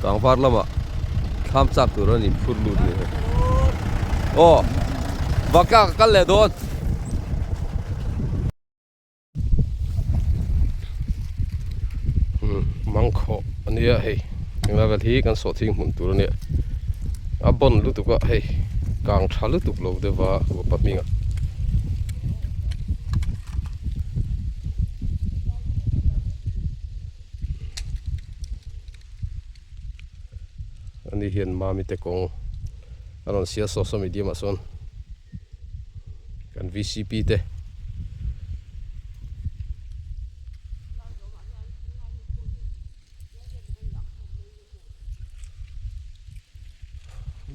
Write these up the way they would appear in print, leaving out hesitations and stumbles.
ต่างพัดแล้วมาข้ามจักตัวนี้พูดลุดเลยโอ้วักกันเลยโดนมังค่ออันนี้เฮ้ยยังไงกันที่กันสอดทิ้งหุ่นตัวนี้อับบนลุตุกะเฮ้ยกลางทะลุตุกโลเดว่าว่าปัดมิงอ่ะอันนี้เห็นมามีแต่กงอันนั้นเสียโซเชียลมีเดียมาส่วนกัน VCP เต้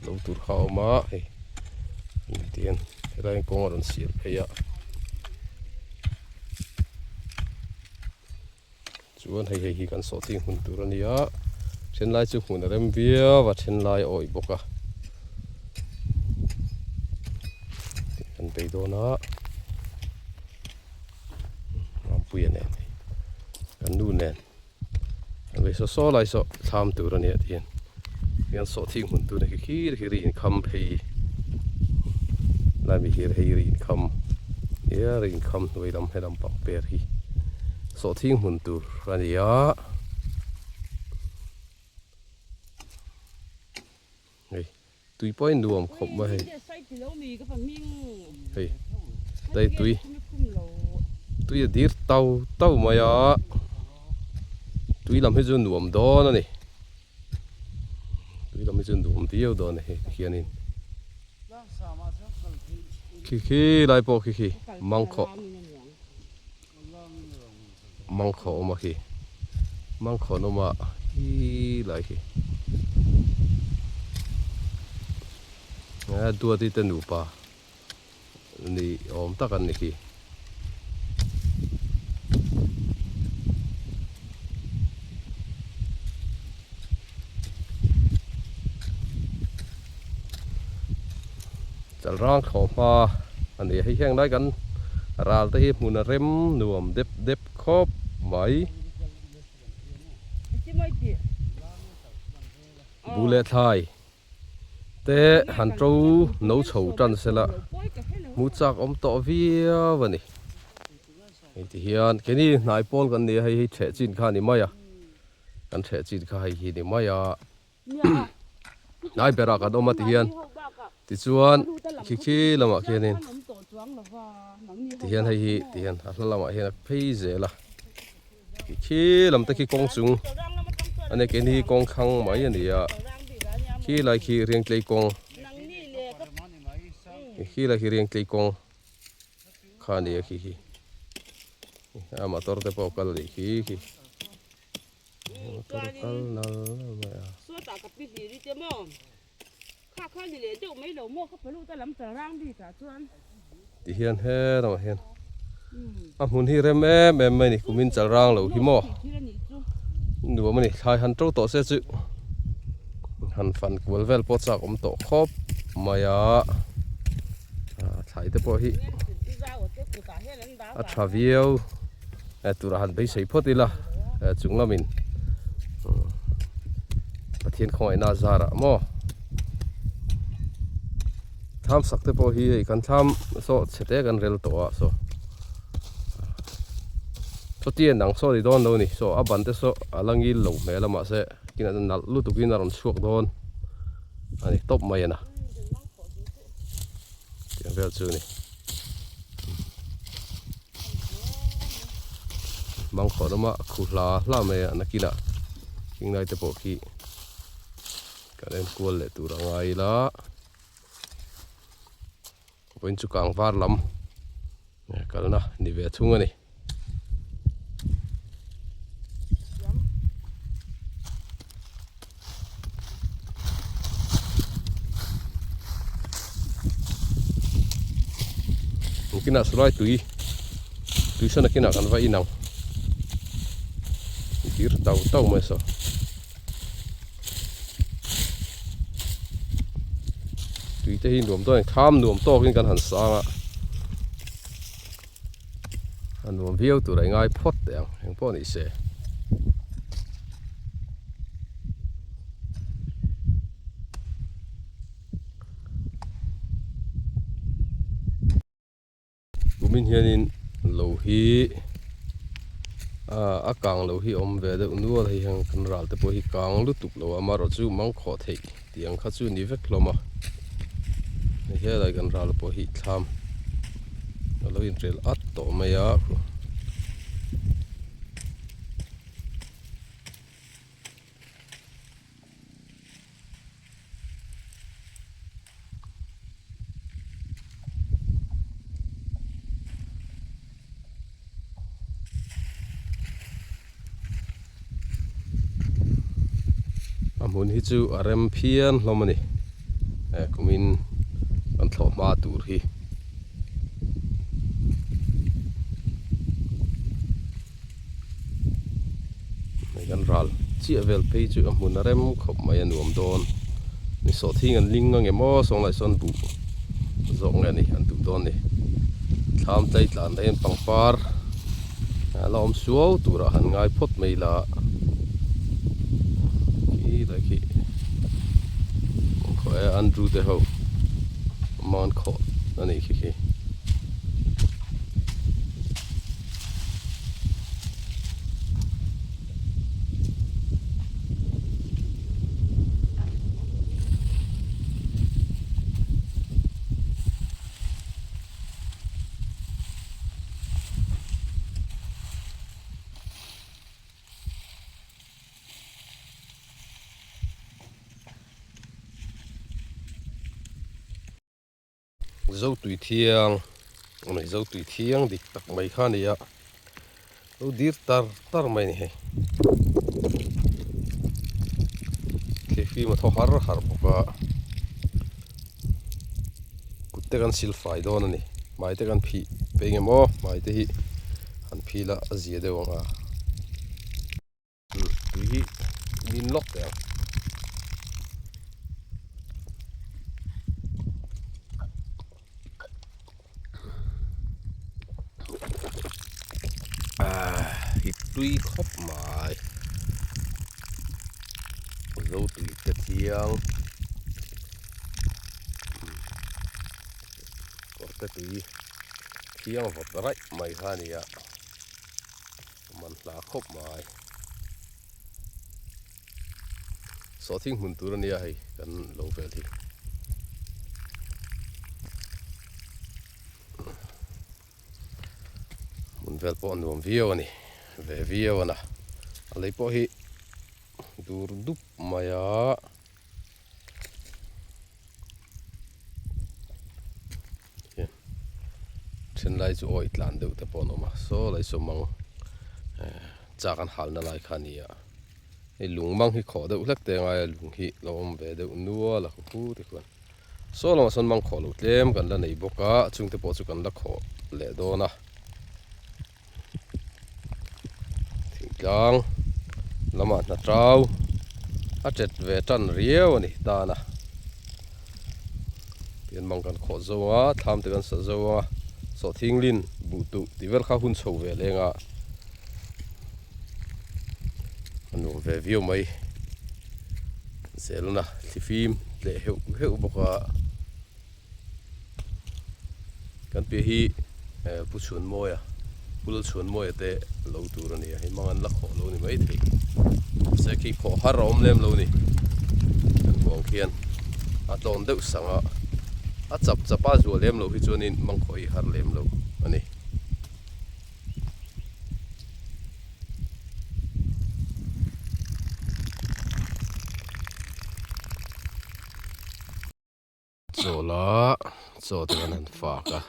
เราตัวเข้ามาเฮ้ยเตียนได้กงอันนั้นเสียเฮียชวนให้กันสอดทิ้งหุ่นตัวนี้อ่ะเช่นไรจุหุ่นเริ่มเบี้ยว่าเช่นไรโอ้ยบกะกันไปโดนนะน้ำปุยเนี่ยกันดูเนี่ยกันไปโซ่ไรโซ่ทำตัวนี้เทียนกันสอดทิ้งหุ่นตัวนี้ขี้รีนคำเพย์แล้วมีให้รีนคำเนี่ยรีนคำไว้ดำให้ดำปักเปรีสอดทิ้งหุ่นตัวนี้อ่ะเฮ้ยตุยป้อยดูมขบมาเฮ้ยเฮ้ยได้ตุยดีร์เต้ามาอ่ะตุยลำให้จนดูมดอนนี่ตุยลำให้จนดูมเดียวดอนนี่เขียนนี่ขี้ไล่ปอกขี้มังค่อมาขี้มังค่อโนมาไล่ขี้ตัวที่ตันดูป่ะนี่อมตะกันนี่ขี้จะร่างเขามาอันนี้ให้แข่งได้กันราลที่มุนเร็มหน่วมเด็บครบไหมบุเล่ไทยแต่หันจูโน้ตชูจันเสละมุจักอมต่อวิวันนี้ที่เฮียนแค่นี้นายปอลกันนี่ให้เฉจินข้านี่ไม่อะกันเฉจินข้าให้นี่ไม่อะนายเบรักกันออกมาที่เฮียนที่ชวนขี้ละมาแค่นี้ที่เฮียนให้ที่เฮียนละมาเฮียนพี่เจละขี้ลำตะขี้กงจุงอันนี้แค่นี้กงคังไม่อันนี้อะขี้ไรขี้เรียงเกลีกงขี้ไรขี้เรียงเกลีกงข้านี่ขี้มาตัวเตปอกกันเลยขี้ตัวกันนั่นไม่อะส่วนตากับพี่ดีดิเจ้าม่ข้านี่เลยเจ้าไม่หลงมั่วเขาไปรู้แต่ลำแต่ร่างดีแต่ส่วนที่เฮียนเฮ้เราเฮียนหุ่นที่เริ่มแม่นี่กูมินจะร่างเราหิมอดูว่ามันนี่ทายหันโตโตเสียจุหันฟันกูเวลปอดจากอมโตครบมายาทายเตปอฮีอัฐาวิวตัวหันไปใส่พอดีละจุงละมินประเทศของไอ้นาซาระมอทำสักเตปอฮีกันทำโซ่เสด็จกันเร็วตัวโซ่โซ่เตียนหนังโซ่ดีโดนดูนี่โซ่อับบันเตโซ่ลังยิลลูเมล่ามาเสกินอันนั้นลุตุกินอันช่วงโดนอันนี้ตบมาเยนะเตียงเรียลจูนี่มังค่อน้ำมาขุลาล่าเมย์นักกินอ่ะกินได้แต่ปอกี้กันเล่นกวนเลยตัวไงละเป็นจุกังฟาร์ลำเนี่ยกันนะนี่เวทุ่งอันนี้กินอ่ะสไลด์ตุยsana kina kan va inang dir tau mai soตุยte hin nuam to tham nuam to kin kan han sang a an nuam viau tu rai ngai phot te ang po ni se min hianin lo hi a kang lo hi om ve de nual hi hang kan ral te po hi kang lu tuk lo amaro chu Mangkhawh thei tiang kha chu ni vek hloma he lai kan ral po hi thlam lo in rel at to maya amun hi chu arem phian hlomani kumin kan thlo ma tur hi kan ral chi avel pe chu amun arem khop mai anuam don ni so thing an ling nge mo song lai son bu zong nge ni an tu don ni tham tai tlan den pangpar lom suau tura han ngai phot mai la ki la ki ko Andrew te ho Mangkhawh ani ki zo tui thiang mai zo tui thiang dik tak mai kha ni ya lo dir tar mai ni he khi mà tho har boka kutte kan sil fai don ani mai te kan phi pe nge mo mai te hi han phi la azia de wanga tui hi min lok te hi tui khop mai zo tui te thiang ko te tui thiang vot rai mai kha ni ya man la khop mai so thing mun tur ni ya hei kan lo vel hi mun vel po nuam viau ani ve viau ana alei po hi dur dup maya chen lai chu oi tlan deuh te pon oma so lai so mang cha kan hal na lai khani ya ei lung mang hi kho deuh hlek te ngai lung hi lo om ve deuh nuwa la khu te kon so lo son mang kho lo tlem kan la nei boka chung te po chu kan la kho le do na thingtlang lama na trau a chet ve tan riau ani ta na pian mang kan kho zo a tham te kan sa zo a so thinglin bu tu tivel kha hun chho ve lenga anu ve view mai zeluna thifim le heu boka kan pe hi pu chun moya pul chun moya te lo tur ani hi mangan la kho lo ni mai thei se ki kho harom lem lo ni kan bong khian a tlon deuh sanga a chap chapa zu lem lo hi chuanin Mangkhawh hi har lem lo ani zola zo te kan fa ka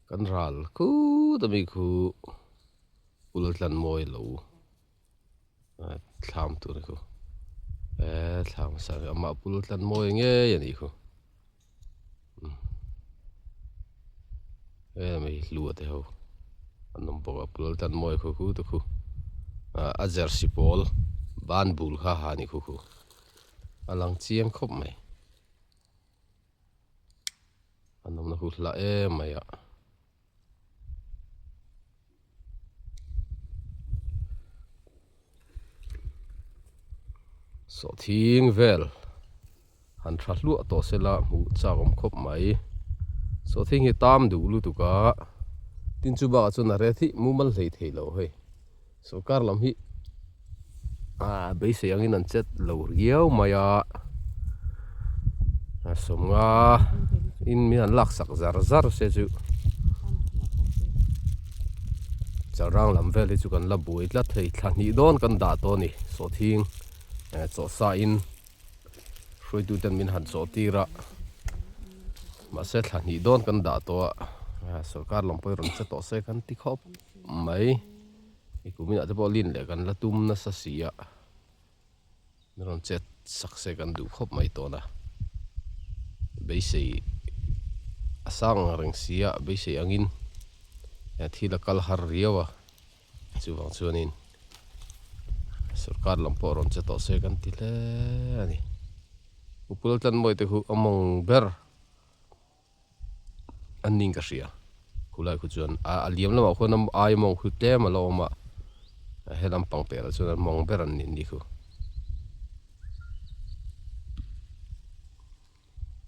kan ral khu tami khu ultlan moi lo thlam tur khu thlam sa ama ultlan moi nge yani khu mai lu te ho anom boka ultlan moi khu tu khu a jersey pol ban bul kha hani khu alang chiang khop mai anom na hu la maya so thing vel han thra lu to sela mu cha om khop mai so thing hi tam du lu tu ka tin chu ba chu na re thi mu mal hlei thei lo hei so kar lam hi be se yang in an chet lo riau maya somnga in mi an lak sak zar zar se chu charang lam vel hi chu kan la bui tla thei thlan hi don kan da to ni so thing cho sa in hroi tu ten min han cho tira ma se thlan hi don kan da to sarkar lampoi ron che to se kan ti khop mai ikumin ate bolin le kan la tum na sa sia ron chet sak se kan du khop mai to na be sei asang reng sia be sei angin thi la kal har riawa chu wang chuanin sarkar lampo ron che to se kan ti le ani upul tan moi te hu among ber anning ka ria kulai khu chuan a liam lama khonam ai mong khu tle ma lo ma helam pang pe la chuan mong ber an nin ni khu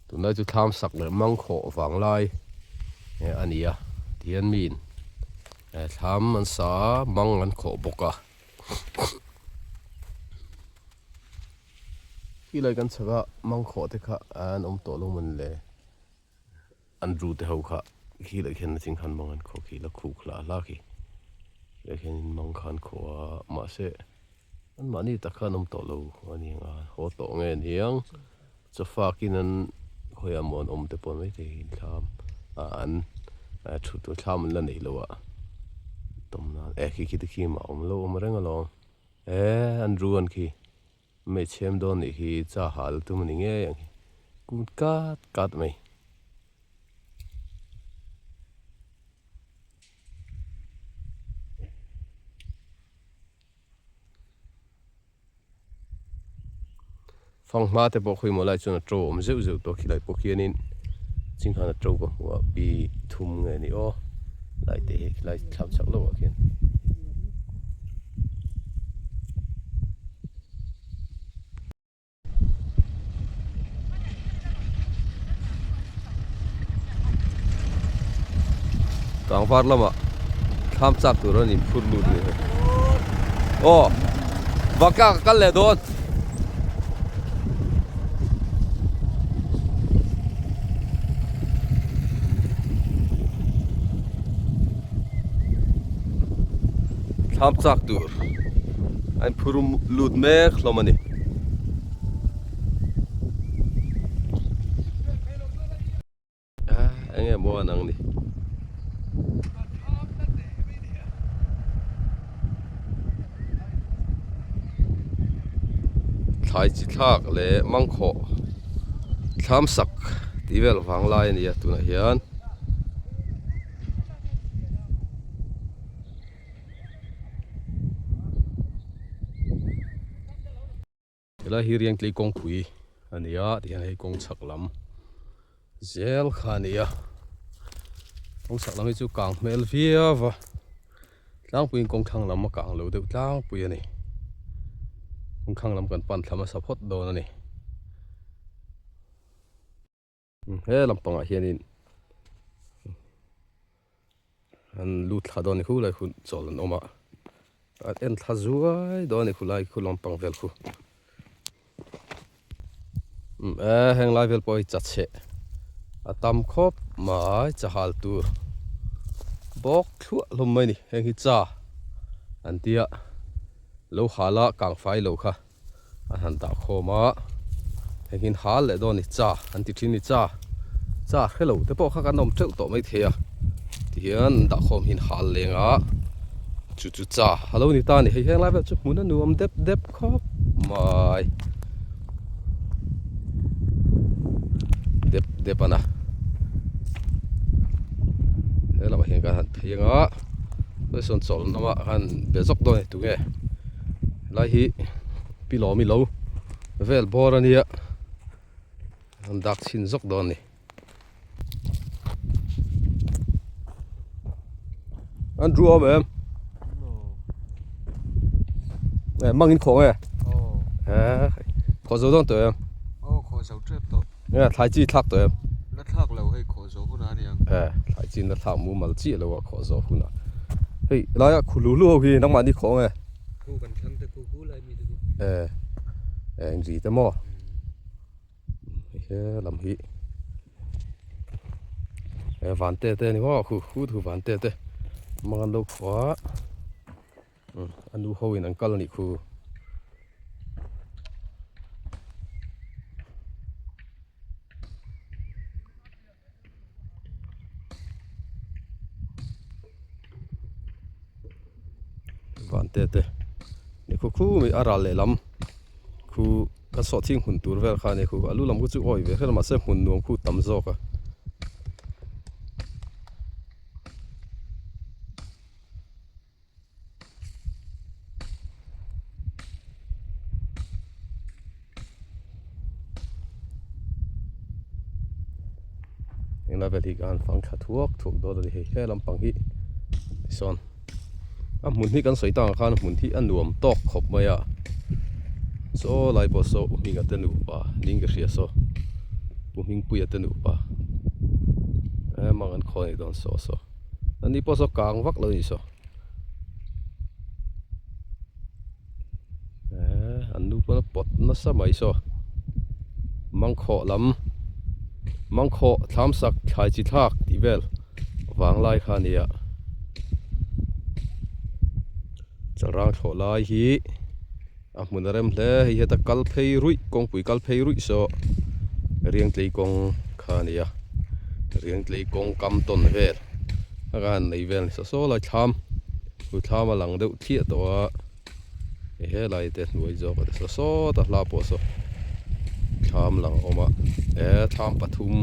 tunai chu tham sak le Mangkhawh wang lai ania tian min tham an sa mang an kho boka khi lai kan chaga Mangkhawh te kha an to lo man le an ru te ho kha khi lai khen ching khan mang an kho khi la khu khla la khi le khen mang khan kho ma se an mani ta khan to lo ani nga ho to nge hiang chafa kin an khoya mon te pon mai te tham an thu to tham la nei lo wa tom na khi te khi ma lo ma reng lo an ru an khi me chem don ni hi cha hal tu mani nge yang kun kat mai phong ma te bo khui mo lai chuna tro om zeu zeu to khilai pokhianin chinghan tro ko wa bi thum nge ni o lai te lai thlam chak lo khian tang var lama tham chak tu ron in phur lu ni o vaka kal le don tham chak tur anh phurum lut me khlomani anh em mua nang ni thlaichi thlak le Mangkhawh tham sak ti vel wang lai ni tu na hian la hi riang tlei kong phui ania tian hei kong chak lam zel khania kong chak lam hi chu kang mel via wa tlang puin kong thang lam ma kang lo de tlang pui ani kong khang lam kan pan thama support do na ni he lampanga hianin an lut thadon khu lai khu chol an oma at en thazuai do ni khu lai khu lampang vel khu heng lai vel poi chat che atam khop mai chahal tur bok thu lom mai ni heng hi cha an tia lo hala kang fai lo kha an han ta khoma heng hin hal le do ni cha an ti thin ni cha hello te po kha kan nom treu to mai thea ti hian da khom hin hal lenga chu cha hello ni ta ni heng lai vel chu mun an nuam dep khop mai dep ana hela ma hian ka han thianga tôi son chol nama han bezok do tu nge lai hi pilo mi lo vel bor ania han dak chin zok do ni Andrew om em mangin khong e kho zo don to em sầu trép to nghe thái chi thắc tụi em đất thác lâu hay khó số hôm nay nhỉ thái chi nó thắc mua mal chi là khó gió phun à hey lại à khu lúa lúa khi nó mà đi khó nghe khu cần thăng tới khu lại mi anh gì thế mò làm hi ván tê tê này quá khu thu ván tê tê mà ăn đâu khó anh đâu hôi anh cắt này khu ván tê tê này khu mình ara lệ lắm khu cái sọ thiênหุ่n tour về khai này khu alu làm cái chữ oi về cái mà xemหุ่n nuông khu tầm gió cảยังน่าเป็นที่การฟังขัดถูกตัวตัวที่แค่ลำพังที่ส่วนหมุนที่กันสวยต่างกันหมุนที่อันรวมตอกขบมาอ่ะโซ่ลายพอโซ่มีกันเต็มหนูป่ะลิงก็เสียโซ่ปุ่มหิงปุยเต็มหนูป่ะมังกันคอยโดนโซ่อันนี้พอโซ่กลางวักเลยโซ่อันนู้นพอปดน่าสมัยโซ่มังขอลำมังขอทำสักชายจิตทักที่เวลวางลายขานี่อ่ะจะร่างโถลายฮีมุนเริ่มเลยฮีตะกัลเพย์รุ่ยกงปุ๋ยกัลเพย์รุ่ยโซเรียงตีกงขานี่อ่ะเรียงตีกงกำต้นเวลอาการในเวลโซ่ลายทำกูทำมาหลังเดือดเที่ยตัวเฮ้ลายเด็ดหน่วยจอกแต่โซ่ตัดลาปโซ่ทำหลังออกมาทำปฐุม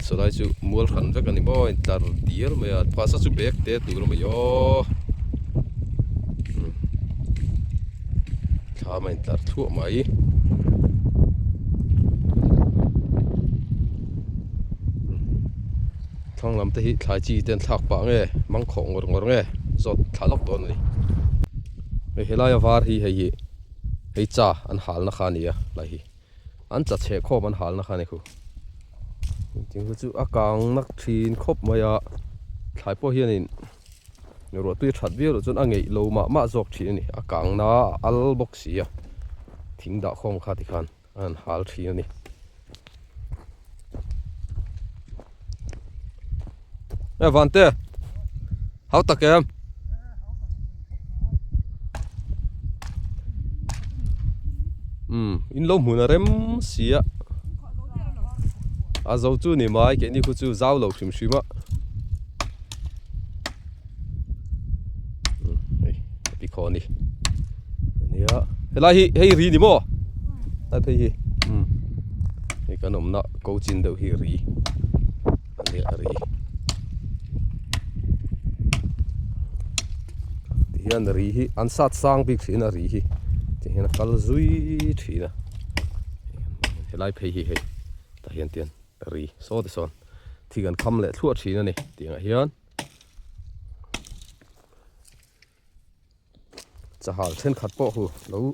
สุดท้ายจู่มัวขันเวกันนี่บ่อยตัดเดียร์ไม่อาจภาษาจู่เบกเตะตัวเราไม่ย่อทำไม่ตัดทั่วไหมทั้งลำที่ถ่ายจีเต็นทักปะเงี้ยมังของงงเงี้ยจดถ่ายล็อกตัวนี่เฮลายาวาร์ฮีให้จ่าอันหาลนักขานี่อะไรฮีอันจัดเช็คข้อมันหาลนักขานี่คูจริงๆก็จู่อากางนักทีนครบมาอะถ่ายพวกเฮียนี่รถตู้ชัดเบี้ยวจนอ่างเงี้ยโลมาจอกทีนี่อากางน่าอัลบ็อกซี่อะทิ้งดาวของข้าที่ขันอันหาลทีนี่วันเต้เขาตะเกียบอินลมหุ่นเริ่มเสียอาเจ้าจู่นี่มาไอ้แกนี่คือจู่เจ้าเหล่าชิมอ่ะปีคอนี่นี่ฮะเฮ้ยให้รีนี่มั้งได้ไปฮีนี่ขนมน่ะกูจินเดี๋ยวฮีรีอันนี้รีที่อันรีฮีอันสัตว์สร้างบิ๊กสินะรีฮีที่เห็นกัลซุยทีนะเฮ้ยไปฮีแต่เห็นเตียนรีโซ่ที่ส่วนที่กันคำเละทั่วทีนะนี่ที่ไงเฮียนจะหาเช่นขัดปอกหูแล้ว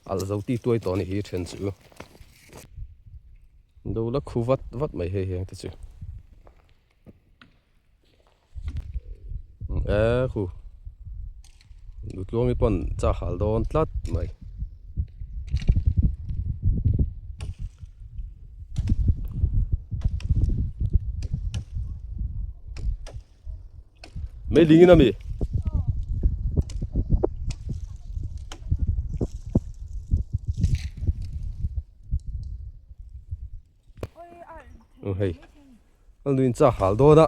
อัลเจ้าตีตัวตัวนี้เช่นจู่ดูแล้วคู่วัดไม่เฮียงที่จู่คู่ดูตัวมีปนจะหาโดนตัดไหมไม่ลิงนะมีเฮ้ยอันนี้จะหาโดนละ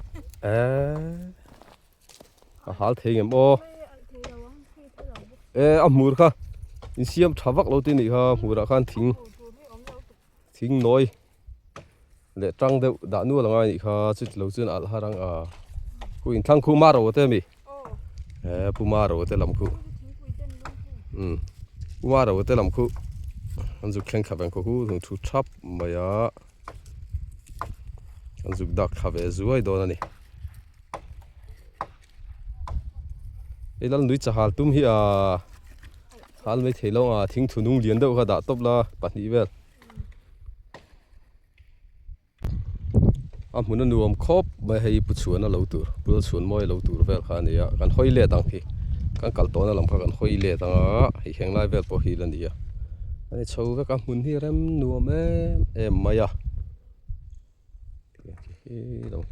หาเทียมโอมูร์ค่ะอินเสียมทับวักเราตีนี่ค่ะมูร์ค่ะทิ้งน้อยเละจังเดือดด่านัวละไงนี่ค่ะจุดเราจุดอัลฮารังกูอินทั้งคู่มาเราเต้มีปูมาเราเต้ลำคู่ปูมาเราเต้ลำคู่อันจุดแข่งขับคู่ถึงชุดชับมายาอันจุดดักขับสวยโดนนี่ไอ้นั่นลุยจะหาตุ้มเฮียหาไม่เทลงทิ้งถุนุ่งเลี้ยนเด้อค่ะด่าตบละปัดนี้เวล หมุนนวมครบไม่ให้ปุชวนน่ะเหลาตัวปุชวนมวยเหลาตัวเวลขานี่กันห้อยเล่ตังที่กันกัลตัวนั่นลำพังกันห้อยเล่ตังให้แข็งไล่เวลพอฮีลันดีอันนี้ชาวก็กันหมุนที่เริ่มนวมไม่ลง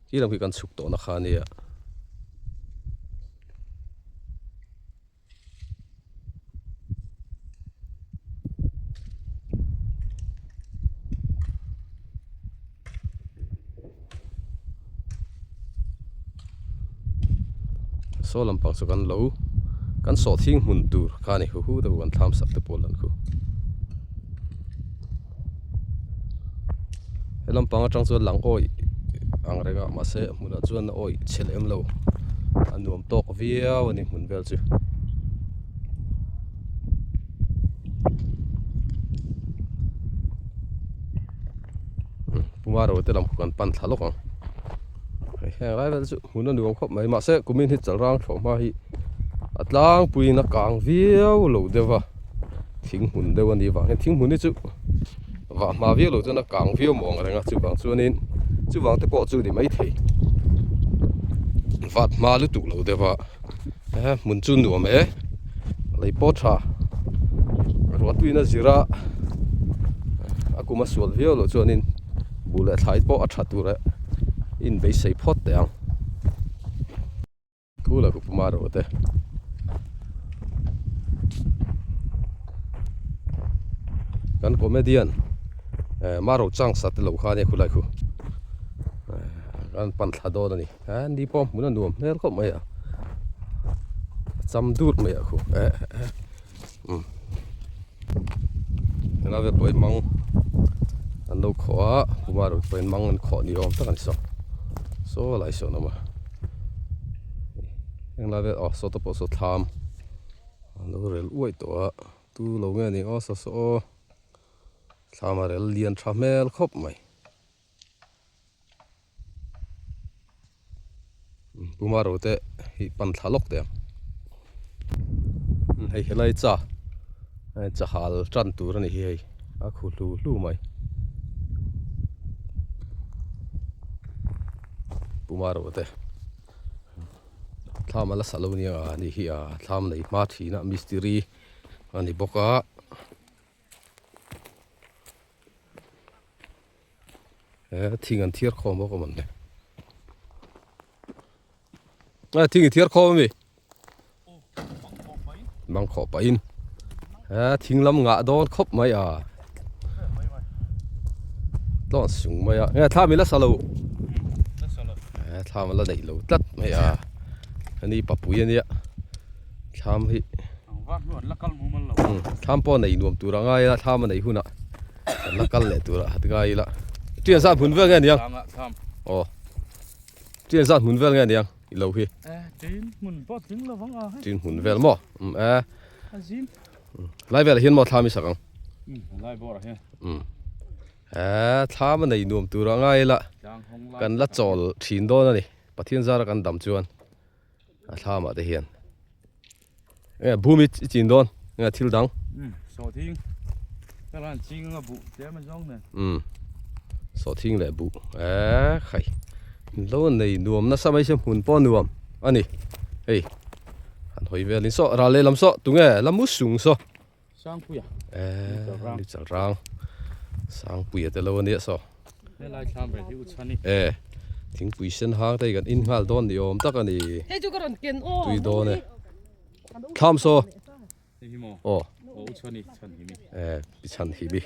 ที่ลงกันสุกตัวนักขานี่โซ่ลำพังสุกันเหลากันสอดทิ้งหุ่นตัวขานี่หูแต่วันทำสักตะโพลันคูลำพังจังส่วนหลังอ้อยอังเรงมาเสะมุนส่วนอ้อยเชลเอ็มโลอันนวมตกเวียวันนี้มุนเวลจูปุ่มว่าเราจะลำกันปั่นทะลกอ่ะแค่ไรเวลจูมุนนวมครบไม่มาเสะกุมินฮิตจะร่างของมาฮีอัดล้างปุยนักกางเวียวโลเดวะทิ้งหุ่นเดวันนี้ว่าเห็นทิ้งหุ่นนี่จูว่ามาเวียวโลจะนักกางเวียวมองอะไรงั้นจูบางส่วนนี้จูบางแต่ปอจูนี่ไม่เทวัดมาลุตุโลเดวะมุนจุนดูมั้ยเลยปอชาวัดปุยน่ะจิระอากูมาสวดเวียวโลส่วนนี้บุเลท้ายปออัดชัดตัวเลยอินไปใส่พอดแต่ยังกูเลยกูมาโรเตกันคอมเมดี้มาโรจังสัตว์เหล่าข้าเนี่ยคุณไรคุณกันปั่นทาโดนี่นี่ป้อมมุนนวมเนี่ยก็ไม่จำดูดไม่คุณเราไปเป็นมังอันเราขอกูมาโรเป็นมังอันขอนิยมตั้งกันโซ่หลายส่วนนะมายังเราไปโซ่ตัวโซ่ทำเราเรียนอวยตัวตู้เราเงี้ยนี่โซ่ทำอะไรเรียนทำเมลครบไหมกูมารู้แต่ปั่นทะลกเดียให้เฮลัยจ้าจะหาจันตัวนี่ให้อาคูรู้ไหมกูมารู้แต่ทำอะไรสักลูนี่นี่ฮีทำในมาทีนะมิสทีรีอันนี้บอกว่าทิ้งอันเทียร์คอมบอกมันเลยทิ้งอันเทียร์คอมมั้ยบังขอไปอินทิ้งลำงะโดนครบไหมต้องสูงไหมเนี่ยถ้ามีละสโลถ้ามันละไหนโลตัดไหมอันนี้ปะปุยเนี่ยทำให้ทำป้อนไหนนวมตัวง่ายละทำมันไหนหุ่นละละกันเลยตัวละหัดง่ายละเจียนสัตว์หุ่นเวลไงเนี่ยอ๋อเจียนสัตว์หุ่นเวลไงเนี่ยเหล่าพี่จีนหุ่นป้อถึงแล้วฟังจีนหุ่นเวลมั้งไล่เวลเห็นมั้งทำมีสักครั้งไล่บ่อเหรอทำมันไหนนวมตัวง่ายละกันละจอลชินโดนนี่ปะเทียนซาร์กันดำจวนทำมาได้เห็นบูมิจีนโดนทิลดังสอทิ้งแต่ละจริงก็บุเดี๋ยวมันร้องเนี่ยสอทิ้งเลยบุใครแล้วในนวมน่ะสมัยเชื่อหุ่นป้อนนวมอันนี้เฮ้ยอันหอยเวลินโซราเลลำโซตุงลำมุสุงโซสร้างปุยนี่จะรังสร้างปุยแต่ละวันนี้โซนี่ลายทำไปที่อุชันนี่ทิ้งปุยเส้นหางได้กันอินฮัลโดนนิยมตักอันนี้ตุยโดนเนี่ยทำโซโอ้อุชันนี่ชันหิมิปิชันหิมิ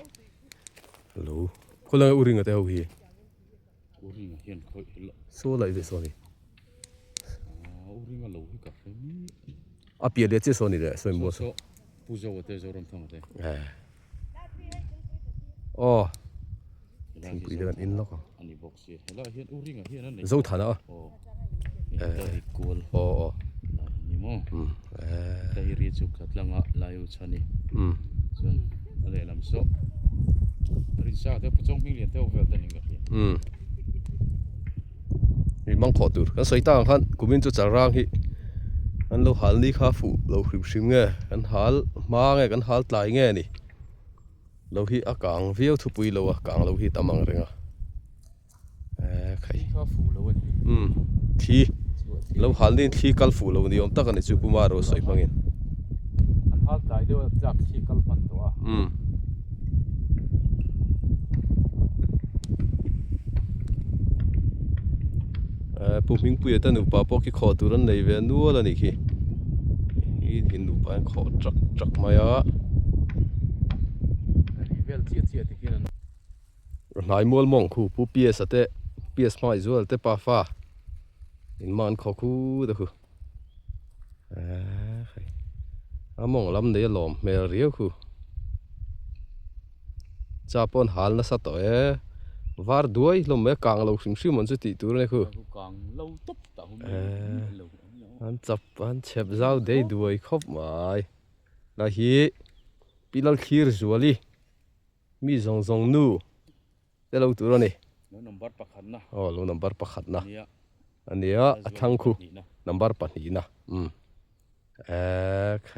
รู้คนละอุริงก็เท่าที่อุริงเห็นเขาโซ่อะไรเดี๋ยวโซ่นี่อุริงก็รู้ที่กับนี่เปลี่ยนเดี๋ยวจะโซ่นี่เลยโซ่หมดผู้เจ้าว่าเดี๋ยวจะรำทั้งหมดเลยอ๋อทิ้งไปเดินอินแล้วก็อันนี้บอกสิแล้วเห็นอุริงอ่ะเห็นนั่นเลยโซ่ฐานอ่ะกูลอ๋อนี่มั้งแต่เรียนจุกขัดลังอ่ะลายอุชันนี่ส่วนอะไรลำโซ่ริชาเดี๋ยวผู้จงมิ่งเรียนเท่าเวลตันเองกับพี่นี่มังขอตัวกันสวยต่างกันกูมินจุดจารางฮีอันเราหันนี่ข้าฟูเราคริบชิมเงี้ยกันหันมาเงี้ยกันหันตายเงี้ยนี่เราฮีอากางวิวทุบปุยเราอากางเราฮีตามังเริง ข้าฝูแล้ววันนี้ ทีเราหันนี่ทีกัลฟูเราวันนี้อมตักันในจูปุมาโรสวยมังอิน อันหาใจเดียวจากที่กัลมันตัว ปุ่มหิงปุยแต่หนูป้าพอกี่ขอตัวนั้นในเวนนัวแล้วนี่คีนี่ที่หนูป้าขอจักมาอ่ะ เวลเจียที่กินนั่น นายมัวมองคู่ผู้เปียสเตเปียสไม่จวนเตป้าฟ้าอินมันขอคู่เด้อคู่มองลำเดียลมเมรียวคู่จ้าปนหันนะสัตว์เอ๋วาร์ด้วยลมเมกังเราชิมมันจะติดตัวเลยคู่ กังเล่าตุ๊บแต่ผมอันจับอันเช็บเจ้าได้ด้วยครบไหมแล้วฮีปีลัลคีร์จวลีมีซองนูแต่เราตัวนี่ แล้วนัมบัตประคันนะ อ๋อเรานัมบัตประคัดนะ เนี่ย อันนี้ทั้งคู่นัมบัตปนีนะใคร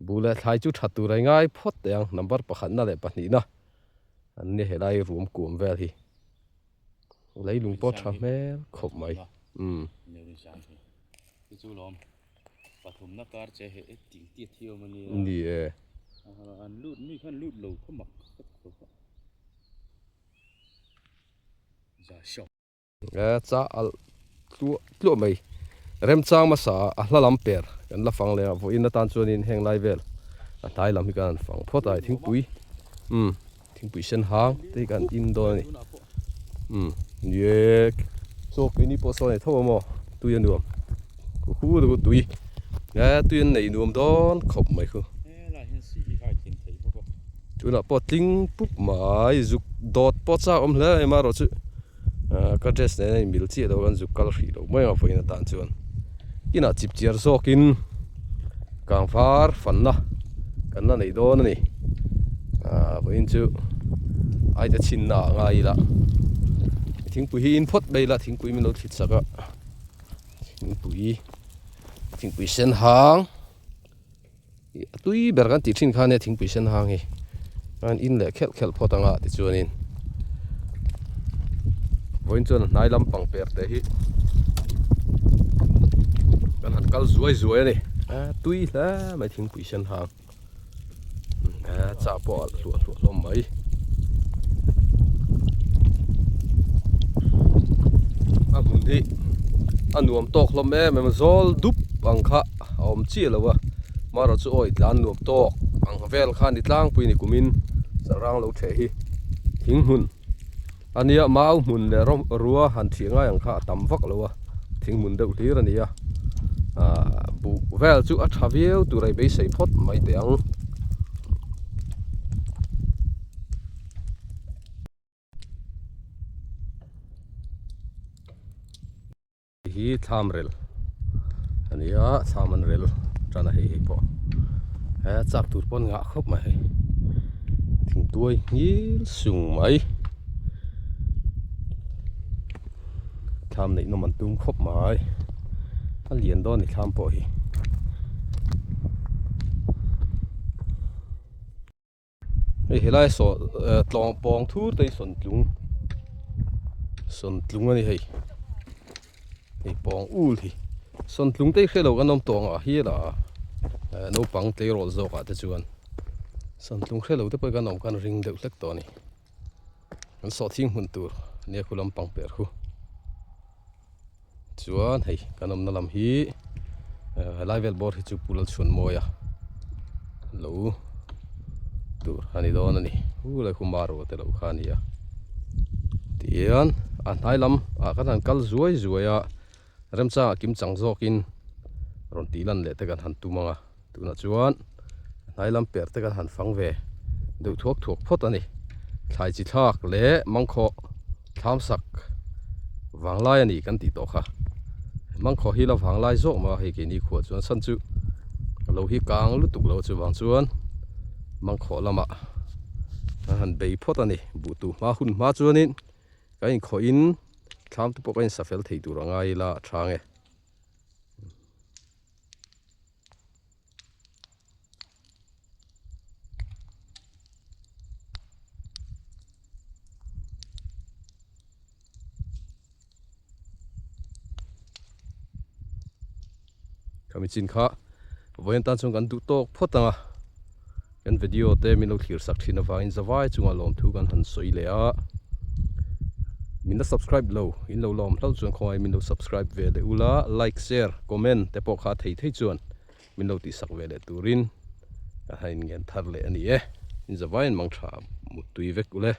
บุเล่ท้ายจุดหัดตัวไรง่ายพอดยังนัมบัตประคัดนั่นแหละปนีนะอันนี้เห็นได้รวมกลุ่มเวลีเลยลุงพ่อทำแม่ครบไหมเนี่ยดิฉันที่จู่ลมปฐมนักการจะเห็นติ่งเตี้ยเที่ยวมันนี่ นี่อันลูดไม่ขั้นลูดเหลวเขาหมักจะชอบจ้าตัวไม่เริ่มจ้างมาสาละลำเปิดกันละฟังเลยพออินตันชวนินแห่งไลเวลตายลำมีการฟังพอตายทิ้งปุ๋ยทิ้งปุ๋ยเส้นหางที่กันอินโดนี่เนี่ยโชคดีนี่พอสอนให้ทั่วหมดตุยนวมกูดูตุยตุยนไหนนวมโดนขบไม่คือจุน่ะพอทิ้งปุ๊บมาจุกดอดพอจ้าเลยมารถก็เจสเนี่ยมิลชีเรากันจุกกัลฟีเราไม่เอาไฟในตันชวนกินอ่ะจิบเจียร์โซกินกางฟาร์ฟันนะกันนั่นไอ้โดนนี่พออินจูไอ้จะชินหน้าง่ายละทิ้งปุ๋ยอินพุตไปละทิ้งปุ๋ยมันเราทิศสักทิ้งปุ๋ยเส้นหางตุยเบอร์กันติดทิ้งข้าเนี่ยทิ้งปุ๋ยเส้นหางไงอันอินเล่เข้พอตั้งอ่ะติดชวนอินวันจนนายลำปังเปิดแต่ฮีกันหันกัลสวยนี่ตุยแล้วไม่ทิ้งปุ๋ยเส้นหางจ่าปอดหลวลมไหมมุนที่นวมตกลมแม่มันโซลดุบอังคะอมเชี่ยแล้ววะมาเราจะโอ้ยลานนวมตกอังเวลขันดิตล่างปุยนี่กุมินสร่างเราเทฮีทิ้งหุ่นอันนี้มาเอาหุ่นเนี่ยรัวหันเถียงอังคะตำฟักแล้ววะทิ้งหุ่นเดือดที่อันนี้บุเวลจุอัฐเวลตัวไรไปใส่พอดไม่เตียงฮีทามเรลอันนี้ทามันเรลจานให้พอจับตัวปนงะครบไหมถึงตัวยี่สูงไหมทำนี่น้ำมันตุ้งครบไหมถ้าเลียนโดนนี่ทำปอยเฮ้ยไรสอนตองปองทูได้สนตุงอันนี้เฮ้ยนี่ปองอูที่สนตุงได้แค่เราก็น้ำตองเฮียละน้องปังเตะรอดโจกแต่ชวนสนตุงแค่เราได้ไปกันน้องกันริงเด็กเล็กตัวนี้มันสอดทิ้งหุ่นตัวเนี่ยคุณลำปังเปิดคู่ชวนเฮ้ยกันน้ำนั่นลำฮีไลเวลบอร์ที่จูปูลชวนมวยลูตัวอันนี้โดนนี่เลยคุมาร์วแต่เราขานี่เตียนอันไหนลำกันกัลสวยเริ่มจากกิมจังโจกินรอนตีลันเละแต่กันหันตุมังตัวน่ะชวนไหนลำเปิดแต่กันหันฟังเวดูถูกพอดอันนี้ทายจิตทักเละมังคอทำสักวังไล่อันนี้กันติดต่อค่ะมังคอฮีเราวังไล่โจมาให้กินนี่ขวดชวนสั้นจุเราฮีกลางลุตุกเราจะวังชวนมังขอละมาหันไปพอดอันนี้บุตุมาหุ่นมาชวนนี่กันขออินทำตัวกันสัฟเฟลที่ตัวง่ายละช่าง kami chin kha voin tan chung kan du tok photanga kan video te min lo thlir sak thina wa in zawai chunga lom thu kan han soi le a min da subscribe lo in lo lom hlau chuan khoi min lo subscribe ve le ula like share comment te pok kha thei chuan min lo ti sak ve le turin ka hain ngen thar le ani e in zawai in Mangkhawh mu tui vek ule